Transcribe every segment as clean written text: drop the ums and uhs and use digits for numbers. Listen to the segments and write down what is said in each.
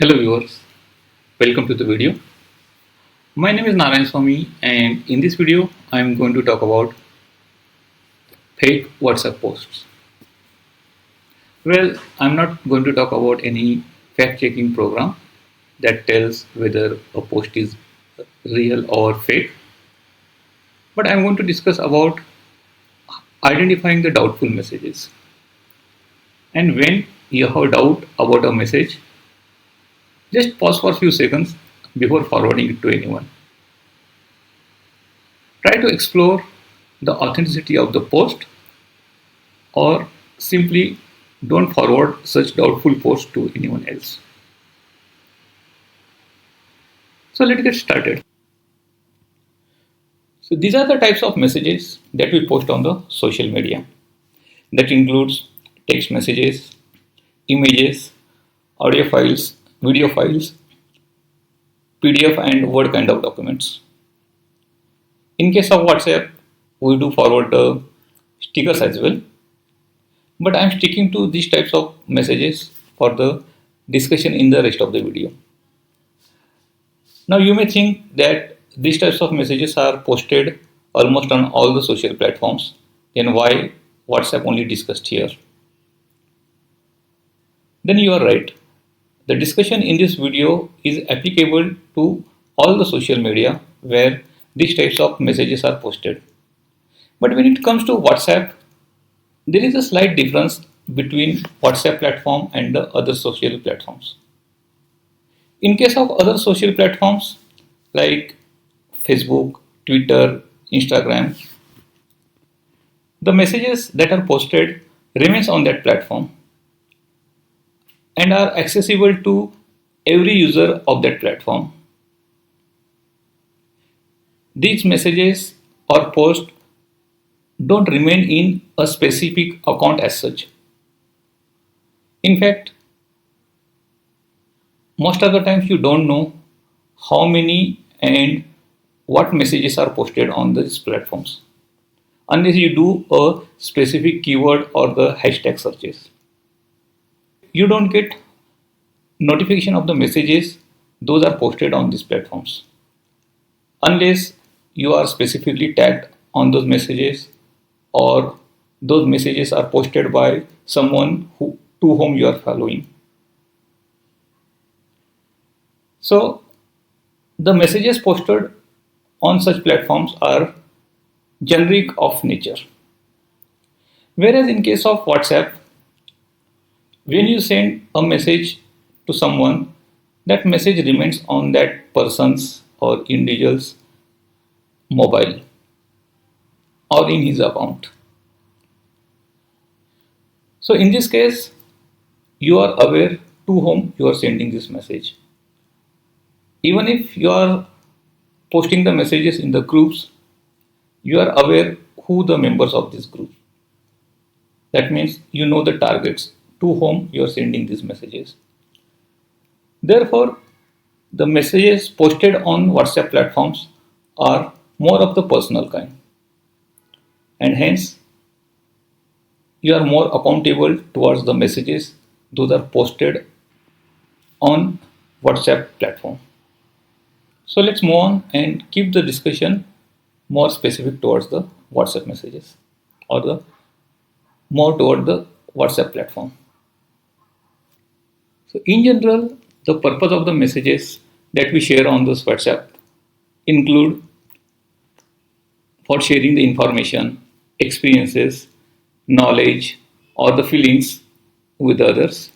Hello viewers, welcome to the video. My name is Narayan Swami and in this video I am going to talk about fake WhatsApp posts. Well, I am not going to talk about any fact checking program that tells whether a post is real or fake, but I am going to discuss about identifying the doubtful messages. And when you have doubt about a message, just pause for a few seconds before forwarding it to anyone. Try to explore the authenticity of the post or simply don't forward such doubtful posts to anyone else. So let's get started. So these are the types of messages that we post on the social media. That includes text messages, images, audio files, video files, PDF and Word kind of documents. In case of WhatsApp, we do forward the stickers as well. But I am sticking to these types of messages for the discussion in the rest of the video. Now you may think that these types of messages are posted almost on all the social platforms. Then why WhatsApp only discussed here? Then you are right. The discussion in this video is applicable to all the social media where these types of messages are posted. But when it comes to WhatsApp, there is a slight difference between WhatsApp platform and the other social platforms. In case of other social platforms like Facebook, Twitter, Instagram, the messages that are posted remains on that platform and are accessible to every user of that platform. These messages or posts don't remain in a specific account as such. In fact, most of the times you don't know how many and what messages are posted on these platforms unless you do a specific keyword or the hashtag searches. You don't get notification of the messages those are posted on these platforms unless you are specifically tagged on those messages or those messages are posted by someone to whom you are following. So the messages posted on such platforms are generic of nature. Whereas in case of WhatsApp, when you send a message to someone, that message remains on that person's or individual's mobile or in his account. So in this case, you are aware to whom you are sending this message. Even if you are posting the messages in the groups, you are aware who the members of this group. That means you know the targets to whom you are sending these messages. Therefore, the messages posted on WhatsApp platforms are more of the personal kind, and hence you are more accountable towards the messages those are posted on WhatsApp platform. So let's move on and keep the discussion more specific towards the WhatsApp messages or the more toward the WhatsApp platform. So in general, the purpose of the messages that we share on this WhatsApp include for sharing the information, experiences, knowledge, or the feelings with others.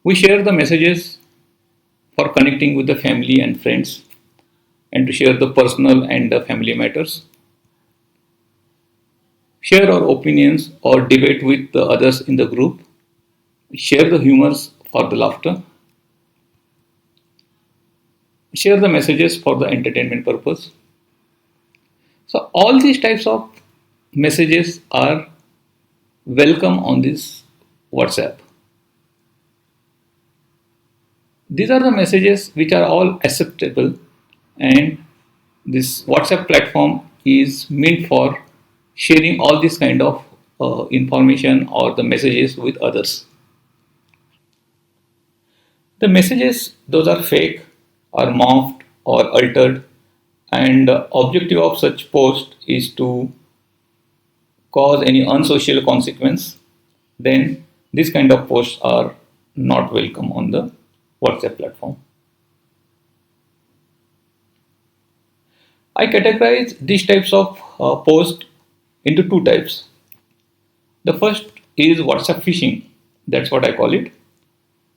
We share the messages for connecting with the family and friends and to share the personal and the family matters. Share our opinions or debate with the others in the group. Share the humors for the laughter. Share the messages for the entertainment purpose. So all these types of messages are welcome on this WhatsApp. These are the messages which are all acceptable, and this WhatsApp platform is meant for sharing all this kind of information or the messages with others. The messages, those are fake, are morphed or altered, and the objective of such post is to cause any unsocial consequence, then this kind of posts are not welcome on the WhatsApp platform. I categorize these types of posts into two types. The first is WhatsApp phishing, that's what I call it.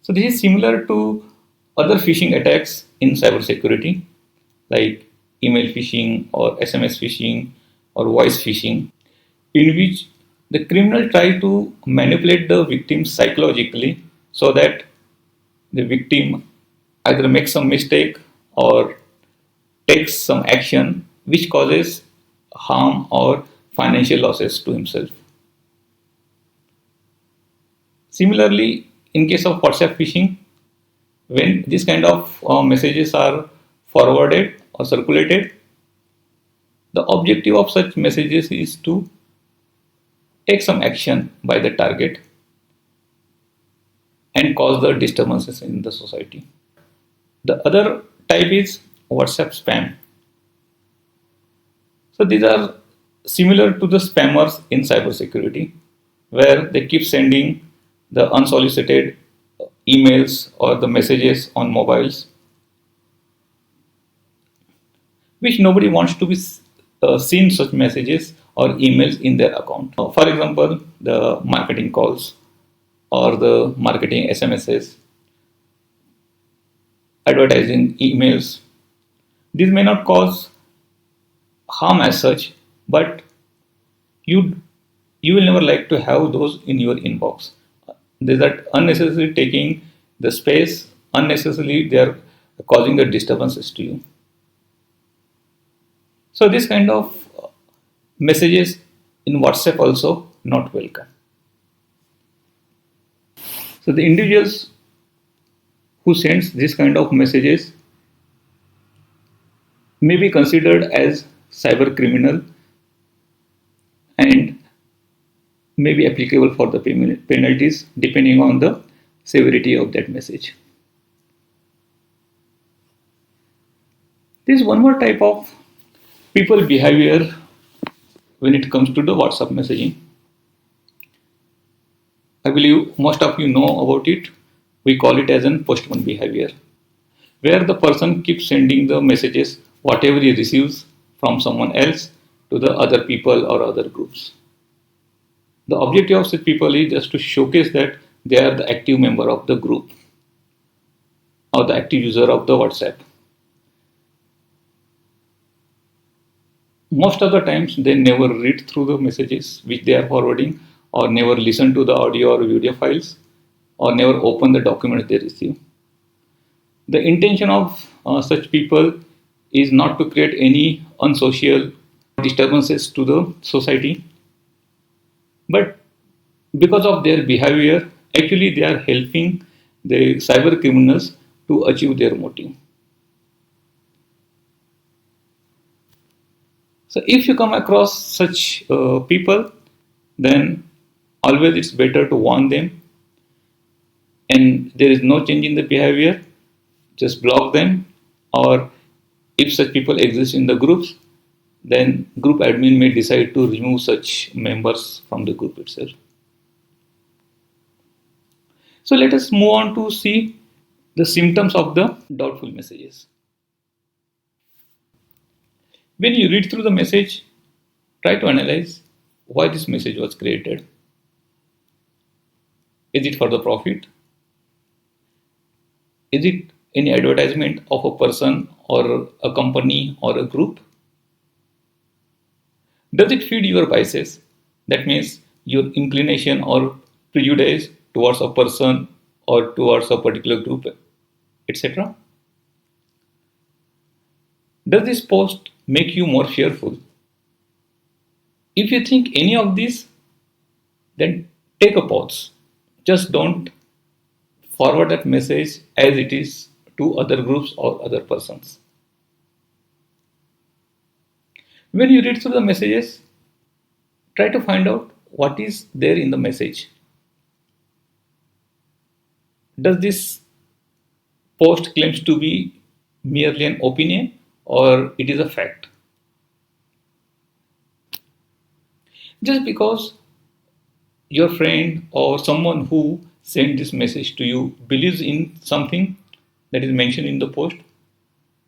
So this is similar to other phishing attacks in cybersecurity, like email phishing or SMS phishing or voice phishing, in which the criminal try to manipulate the victim psychologically so that the victim either makes some mistake or takes some action which causes harm or financial losses to himself. Similarly, in case of WhatsApp phishing, when these kind of messages are forwarded or circulated, the objective of such messages is to take some action by the target and cause the disturbances in the society. The other type is WhatsApp spam. So these are similar to the spammers in cybersecurity, where they keep sending the unsolicited emails or the messages on mobiles, which nobody wants to be seen such messages or emails in their account. For example, the marketing calls or the marketing SMSs, advertising emails. These may not cause harm as such, but you you will never like to have those in your inbox. They are unnecessarily taking the space, unnecessarily they are causing the disturbances to you. So this kind of messages in WhatsApp also not welcome. So the individuals who sends this kind of messages may be considered as cyber criminal and may be applicable for the penalties depending on the severity of that message. There is one more type of people behavior when it comes to the WhatsApp messaging. I believe most of you know about it. We call it as an postman behavior, where the person keeps sending the messages, whatever he receives from someone else, to the other people or other groups. The objective of such people is just to showcase that they are the active member of the group or the active user of the WhatsApp. Most of the times they never read through the messages which they are forwarding, or never listen to the audio or video files, or never open the documents they receive. The intention of such people is not to create any unsocial disturbances to the society, but because of their behavior, actually they are helping the cyber criminals to achieve their motive. So if you come across such people, then always it's better to warn them, and there is no change in the behavior, just block them, or if such people exist in the groups, then group admin may decide to remove such members from the group itself. So let us move on to see the symptoms of the doubtful messages. When you read through the message, try to analyze why this message was created. Is it for the profit? Is it any advertisement of a person or a company or a group? Does it feed your biases? That means your inclination or prejudice towards a person or towards a particular group, etc. Does this post make you more fearful? If you think any of these, then take a pause. Just don't forward that message as it is to other groups or other persons. When you read through the messages, try to find out what is there in the message. Does this post claims to be merely an opinion or it is a fact. Just because your friend or someone who sent this message to you believes in something that is mentioned in the post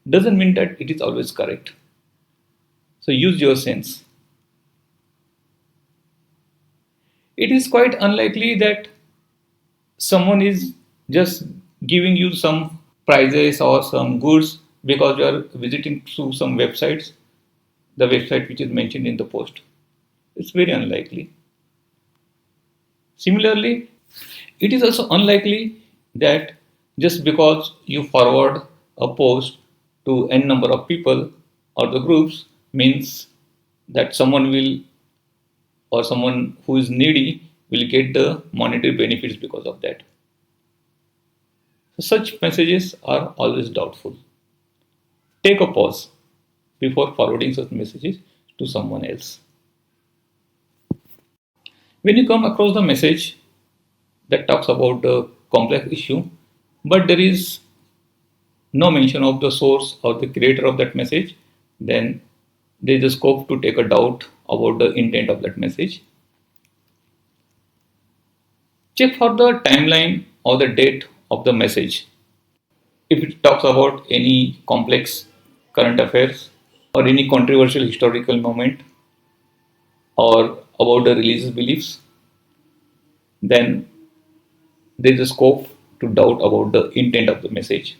doesn't mean that it is always correct. So use your sense. It is quite unlikely that someone is just giving you some prizes or some goods because you are visiting through some websites, the website which is mentioned in the post. It's very unlikely. Similarly, it is also unlikely that just because you forward a post to n number of people or the groups means that someone will or someone who is needy will get the monetary benefits because of that. So such messages are always doubtful. Take a pause before forwarding such messages to someone else. When you come across the message that talks about the complex issue, but there is no mention of the source or the creator of that message, then there is a scope to take a doubt about the intent of that message. Check for the timeline or the date of the message. If it talks about any complex current affairs or any controversial historical moment or about the religious beliefs, then there is a scope to doubt about the intent of the message.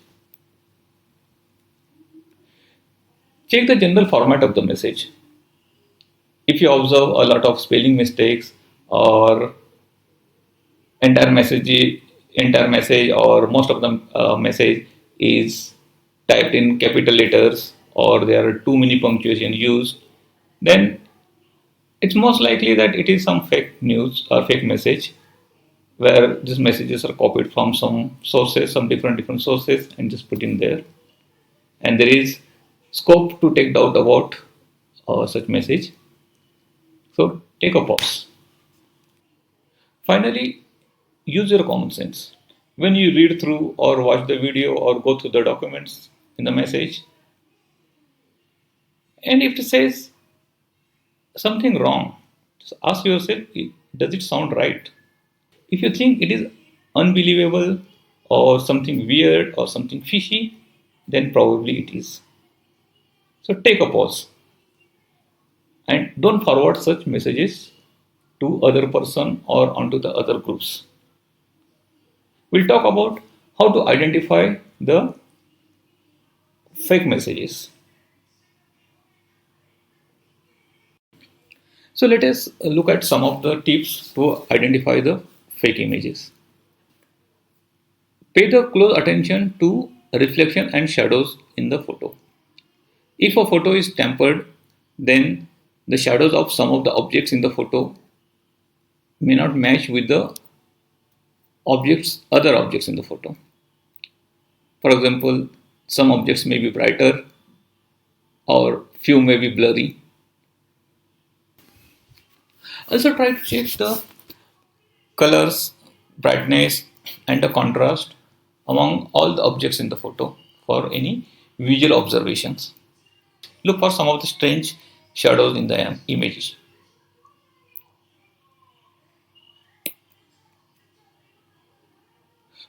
Check the general format of the message. If you observe a lot of spelling mistakes or entire message entire message or most of the message is typed in capital letters or there are too many punctuation used, then it's most likely that it is some fake news or fake message where these messages are copied from some sources, some different sources, and just put in there. And there is scope to take doubt about such message. So take a pause. Finally, use your common sense. When you read through or watch the video or go through the documents in the message, and if it says something wrong, just ask yourself, does it sound right? If you think it is unbelievable or something weird or something fishy, then probably it is. So take a pause and don't forward such messages to other person or onto the other groups. We'll talk about how to identify the fake messages. So let us look at some of the tips to identify the fake images. Pay the close attention to reflection and shadows in the photo. If a photo is tampered, then the shadows of some of the objects in the photo may not match with the other objects in the photo. For example, some objects may be brighter or few may be blurry. Also try to check the colors, brightness, and the contrast among all the objects in the photo for any visual observations. Look for some of the strange shadows in the images.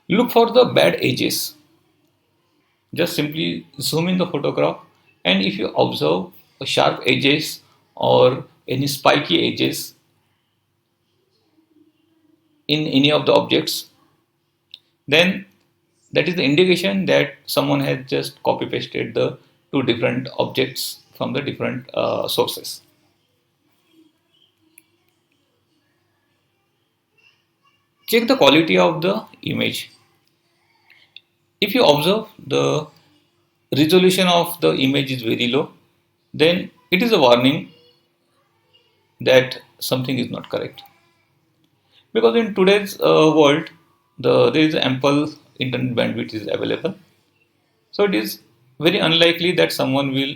Look for the bad edges. Just simply zoom in the photograph, and if you observe sharp edges or any spiky edges in any of the objects, then that is the indication that someone has just copy pasted the two different objects from the different sources. Check the quality of the image. If you observe the resolution of the image is very low, then it is a warning that something is not correct. Because in today's world, there is ample internet bandwidth is available. So it is very unlikely that someone will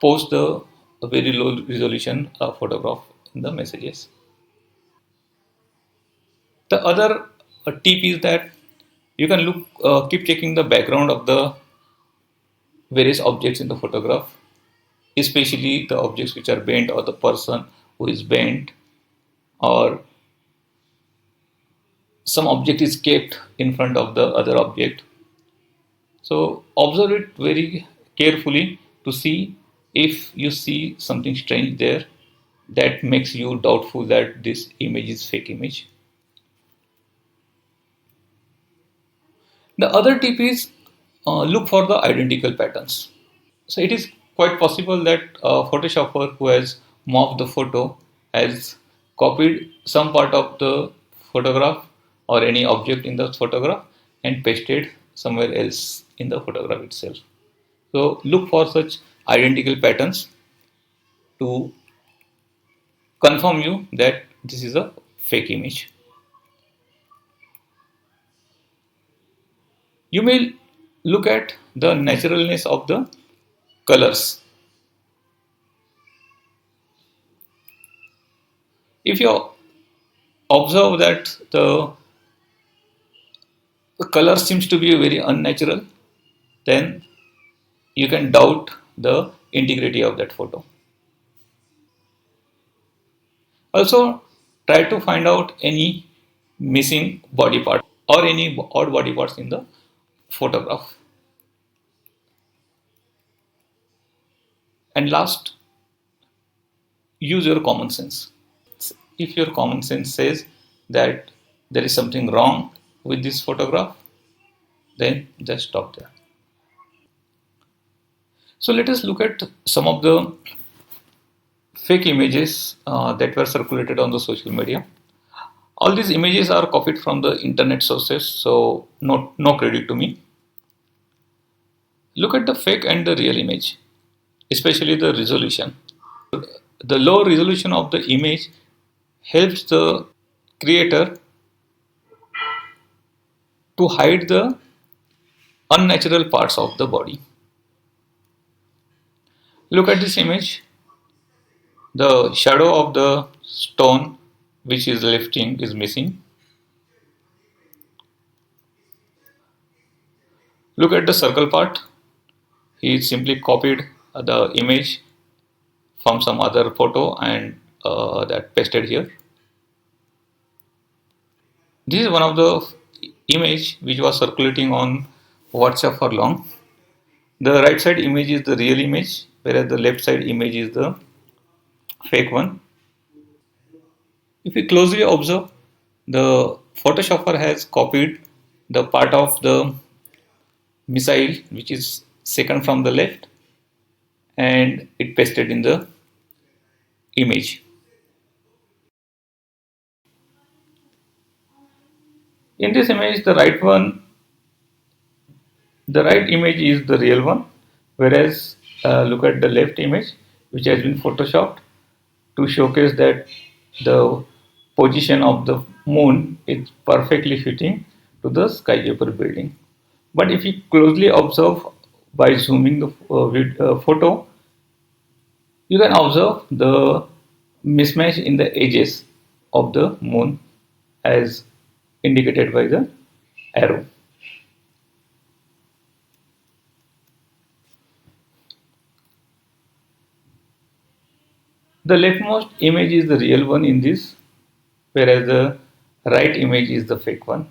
post a very low resolution photograph in the messages. The other tip is that You can keep checking the background of the various objects in the photograph, especially the objects which are bent or the person who is bent, or some object is kept in front of the other object. So observe it very carefully to see if you see something strange there that makes you doubtful that this image is fake image. The other tip is look for the identical patterns. So it is quite possible that a photoshopper who has morphed the photo has copied some part of the photograph or any object in the photograph and pasted somewhere else in the photograph itself. So look for such identical patterns to confirm you that this is a fake image. You may look at the naturalness of the colors. If you observe that the color seems to be very unnatural, then you can doubt the integrity of that photo. Also, try to find out any missing body part or any odd body parts in the photograph. And last, use your common sense. If your common sense says that there is something wrong with this photograph, then just stop there. So let us look at some of the fake images that were circulated on the social media. All these images are copied from the internet sources, so no credit to me. Look at the fake and the real image, especially the resolution. The low resolution of the image helps the creator to hide the unnatural parts of the body. Look at this image. The shadow of the stone which is lifting is missing. Look at the circle part. He simply copied the image from some other photo and that pasted here. This is one of the image which was circulating on WhatsApp for long. The right side image is the real image, whereas the left side image is the fake one. If you closely observe, the photoshopper has copied the part of the missile which is second from the left and it pasted in the image. In this image, the right image is the real one, whereas look at the left image which has been photoshopped to showcase that the position of the moon is perfectly fitting to the skyscraper building. But if you closely observe by zooming the photo, you can observe the mismatch in the edges of the moon as indicated by the arrow. The leftmost image is the real one in this, whereas the right image is the fake one.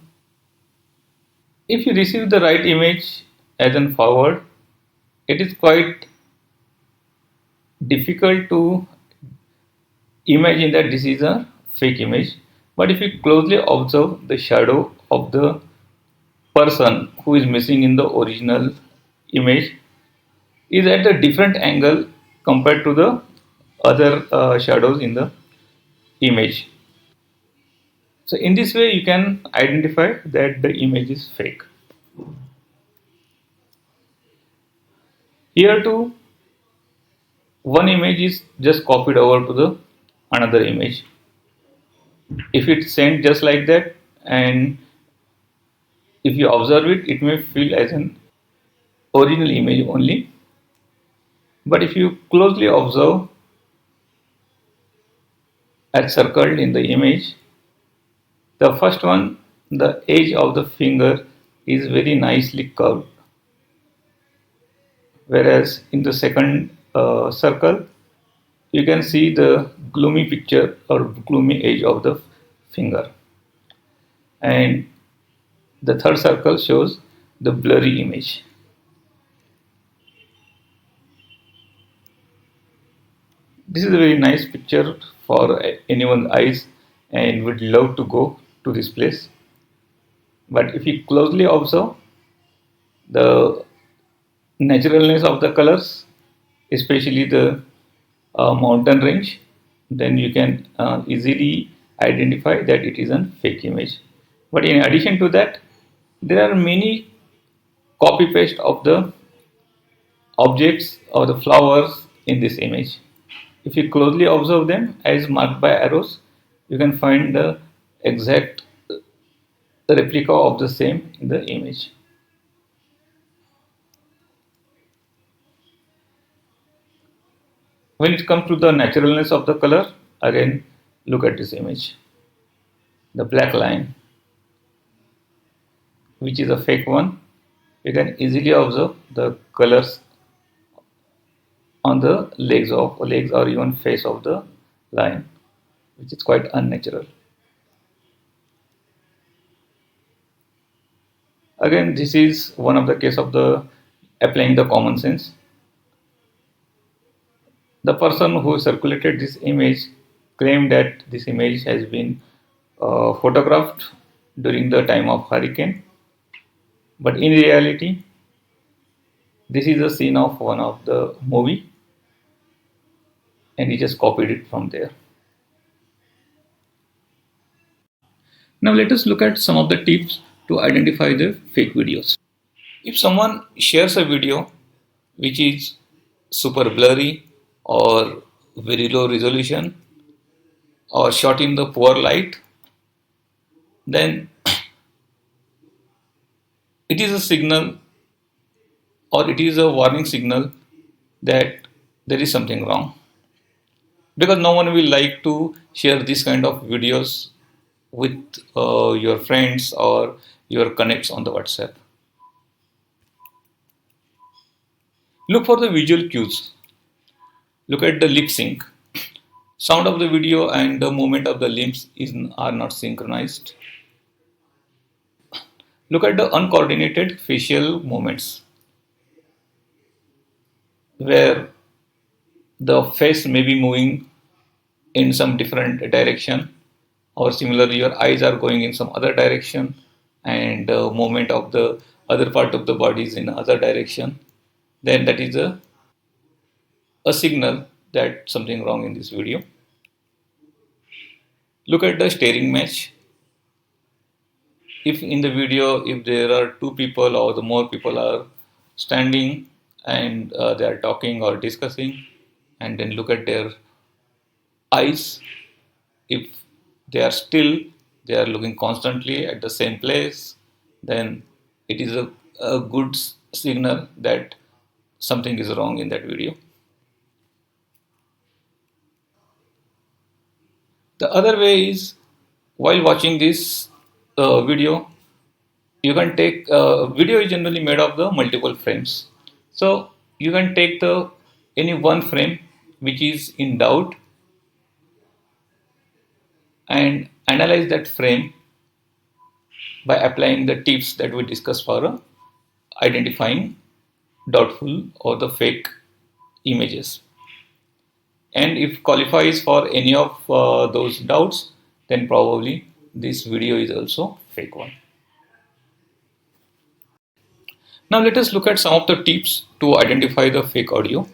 If you receive the right image as an forward, it is quite difficult to imagine that this is a fake image. But if you closely observe the shadow of the person who is missing in the original image is at a different angle compared to the other shadows in the image. So in this way you can identify that the image is fake. Here too, one image is just copied over to the another image. If it's sent just like that, and if you observe it, it may feel as an original image only. But if you closely observe as circled in the image, the first one, the edge of the finger is very nicely curved, whereas in the second circle you can see the gloomy picture or gloomy edge of the finger, and the third circle shows the blurry image. This is a very nice picture for anyone's eyes and would love to go to this place. But if you closely observe the naturalness of the colors, especially the mountain range, then you can easily identify that it is a fake image. But in addition to that, there are many copy paste of the objects or the flowers in this image. If you closely observe them as marked by arrows, you can find the exact replica of the same in the image. When it comes to the naturalness of the color, again look at this image. The black line, which is a fake one, you can easily observe the colors on the legs or even face of the line, which is quite unnatural. Again, this is one of the case of the applying the common sense. The person who circulated this image claimed that this image has been photographed during the time of hurricane, but in reality, this is a scene of one of the movie, and he just copied it from there. Now let us look at some of the tips to identify the fake videos. If someone shares a video which is super blurry or very low resolution or shot in the poor light, then it is a signal or it is a warning signal that there is something wrong, because no one will like to share this kind of videos with your friends or your connects on the WhatsApp. Look for the visual cues. Look at the lip sync. Sound of the video and the movement of the limbs are not synchronized. Look at the uncoordinated facial movements, where the face may be moving in some different direction, or similarly your eyes are going in some other direction, and the movement of the other part of the body is in other direction. Then that is a signal that something wrong in this video. Look at the staring match. If in the video, if there are two people or the more people are standing and they are talking or discussing, and then look at their eyes, if they are still, they are looking constantly at the same place, then it is a good signal that something is wrong in that video. The other way is, while watching this video, you can take video is generally made of the multiple frames, so you can take the any one frame which is in doubt and analyze that frame by applying the tips that we discussed for identifying doubtful or the fake images. And if qualifies for any of those doubts, then probably this video is also fake one. Now let us look at some of the tips to identify the fake audio.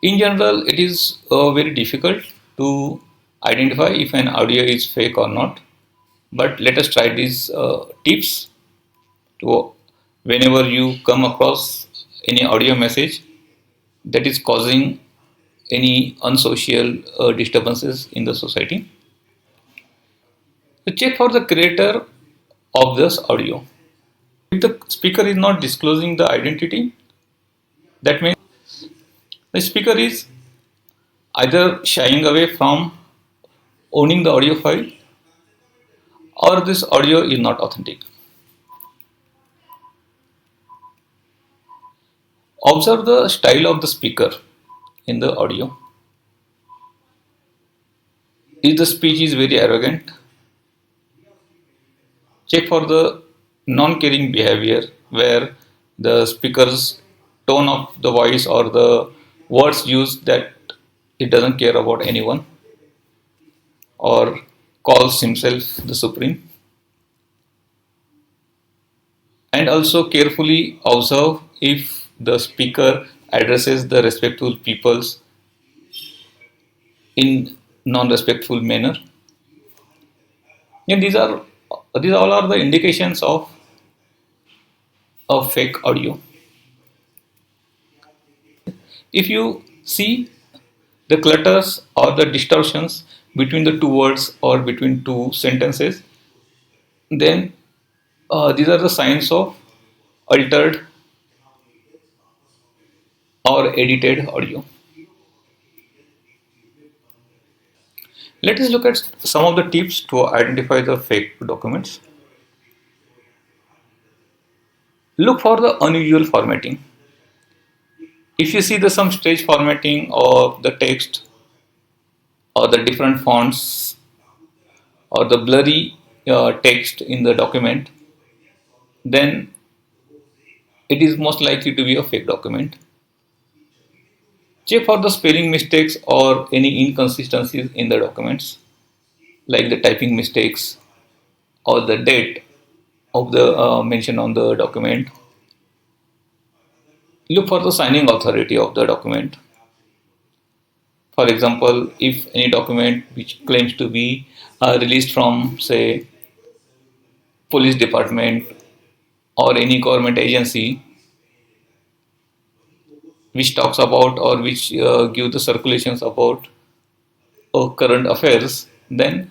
In general, it is very difficult to identify if an audio is fake or not, but let us try these tips to whenever you come across any audio message that is causing any unsocial disturbances in the society. So check for the creator of this audio. If the speaker is not disclosing the identity, that means the speaker is either shying away from owning the audio file or this audio is not authentic. Observe the style of the speaker in the audio. If the speech is very arrogant, check for the non-caring behavior where the speaker's tone of the voice or the words used that he doesn't care about anyone or calls himself the supreme. And also carefully observe if the speaker addresses the respectful peoples in non-respectful manner. And these all are the indications of a fake audio. If you see the clutters or the distortions between the two words or between two sentences, then these are the signs of altered or edited audio. Let us look at some of the tips to identify the fake documents. Look for the unusual formatting. If you see the some strange formatting of the text or the different fonts or the blurry text in the document, then it is most likely to be a fake document. Check for the spelling mistakes or any inconsistencies in the documents, like the typing mistakes or the date of the mention on the document. Look for the signing authority of the document. For example, if any document which claims to be released from, say, police department or any government agency which talks about or which give the circulations about current affairs, then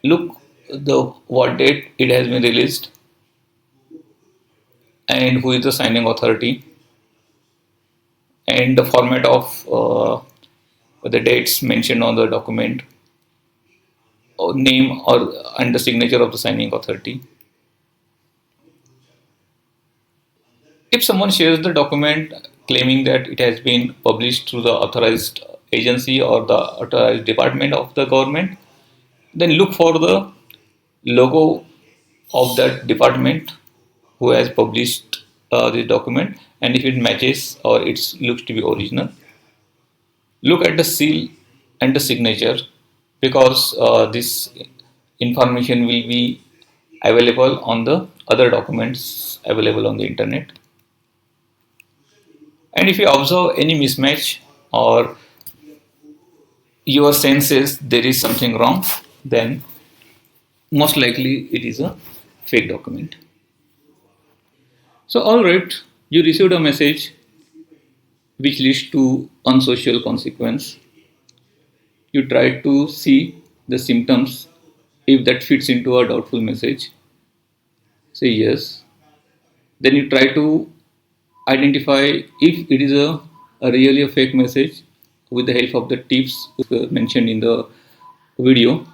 look the what date it has been released and who is the signing authority and the format of the dates mentioned on the document or name or and the signature of the signing authority. If someone shares the document claiming that it has been published through the authorized agency or the authorized department of the government, then look for the logo of that department who has published this document, and if it matches or it looks to be original, look at the seal and the signature because this information will be available on the other documents available on the internet. And if you observe any mismatch or your sense says there is something wrong, then most likely it is a fake document. So, all right, you received a message which leads to unsocial consequence. You try to see the symptoms if that fits into a doubtful message. Say yes. Then you try to identify if it is a really a fake message with the help of the tips mentioned in the video.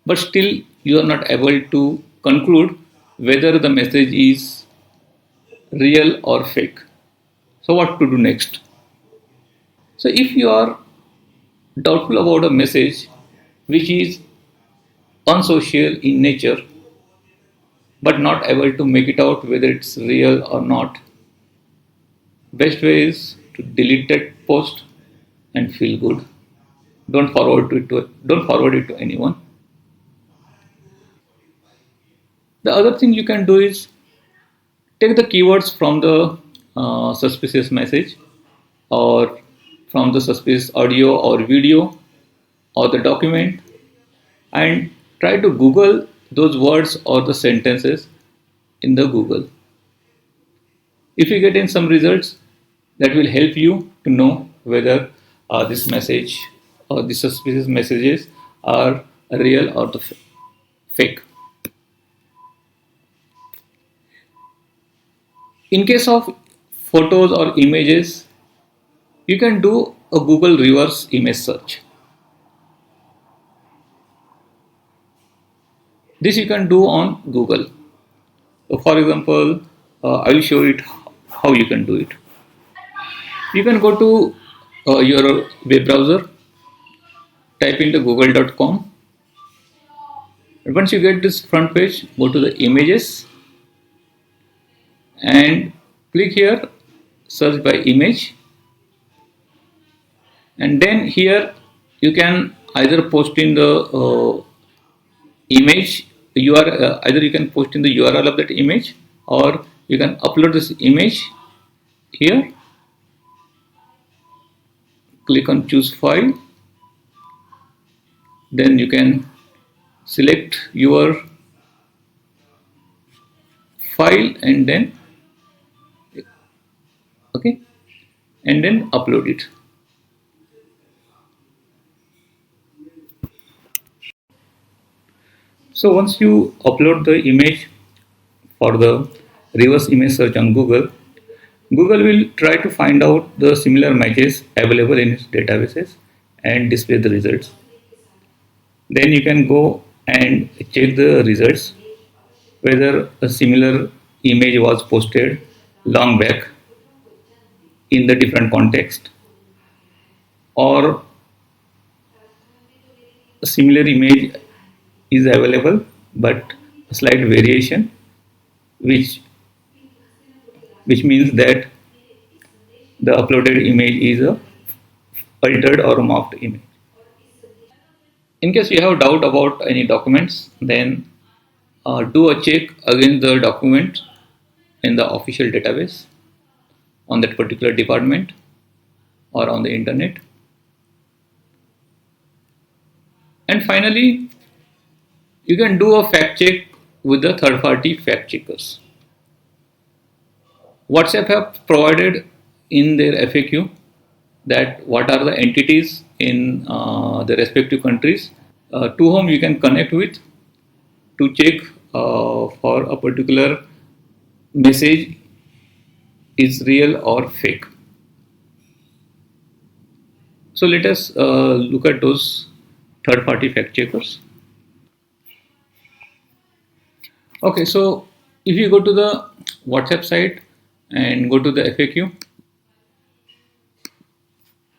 But still, you are not able to conclude whether the message is real or fake. So, what to do next? So, if you are doubtful about a message which is unsocial in nature but not able to make it out whether it's real or not, best way is to delete that post and feel good. Don't forward it to anyone. The other thing you can do is take the keywords from the suspicious message or from the suspicious audio or video or the document and try to Google those words or the sentences in the Google. If you get in some results, that will help you to know whether this message or the suspicious messages are real or the fake. In case of photos or images, you can do a Google reverse image search. This you can do on Google. So for example, I will show it how you can do it. You can go to your web browser, type into google.com. Once you get this front page, go to the images and click here, search by image, and then here you can either post in the image either you can post in the URL of that image, or you can upload this image here. Click on choose file, then you can select your file and then okay, and then upload it. So once you upload the image for the reverse image search on Google, Google will try to find out the similar matches available in its databases and display the results. Then you can go and check the results whether a similar image was posted long back in the different context, or a similar image is available but a slight variation, which means that the uploaded image is a altered or morphed image. In case you have doubt about any documents, then do a check against the document in the official database on that particular department or on the internet. And finally, you can do a fact check with the third party fact checkers. WhatsApp have provided in their FAQ that what are the entities in the respective countries to whom you can connect with to check for a particular message is real or fake. So let us look at those third party fact checkers. Okay, so if you go to the WhatsApp site and go to the FAQ,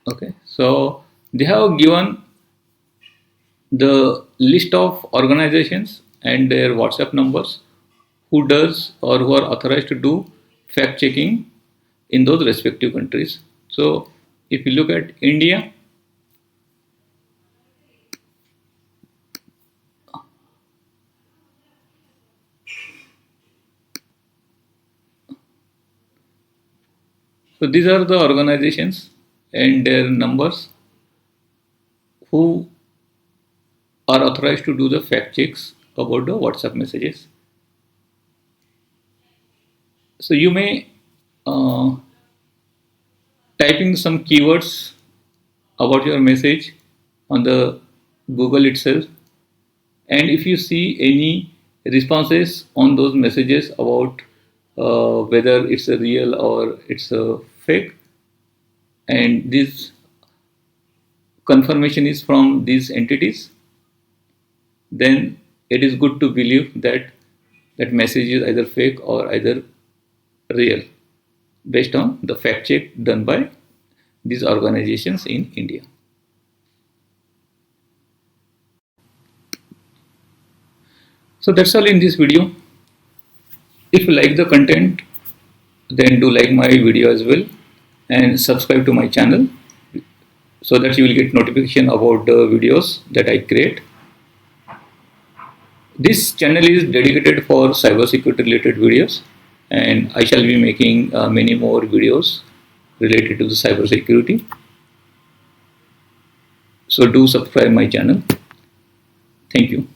okay, so they have given the list of organizations and their WhatsApp numbers who does or who are authorized to do fact checking in those respective countries. So if you look at India, so these are the organizations and their numbers who are authorized to do the fact checks about the WhatsApp messages. So you may type in some keywords about your message on the Google itself, and if you see any responses on those messages about whether it's a real or it's a fake, and this confirmation is from these entities, then it is good to believe that that message is either fake or either real based on the fact check done by these organizations in India. So that's all in this video. If you like the content, then do like my video as well and subscribe to my channel so that you will get notification about the videos that I create. This channel is dedicated for cybersecurity related videos, and I shall be making many more videos related to the cybersecurity. So do subscribe my channel. Thank you.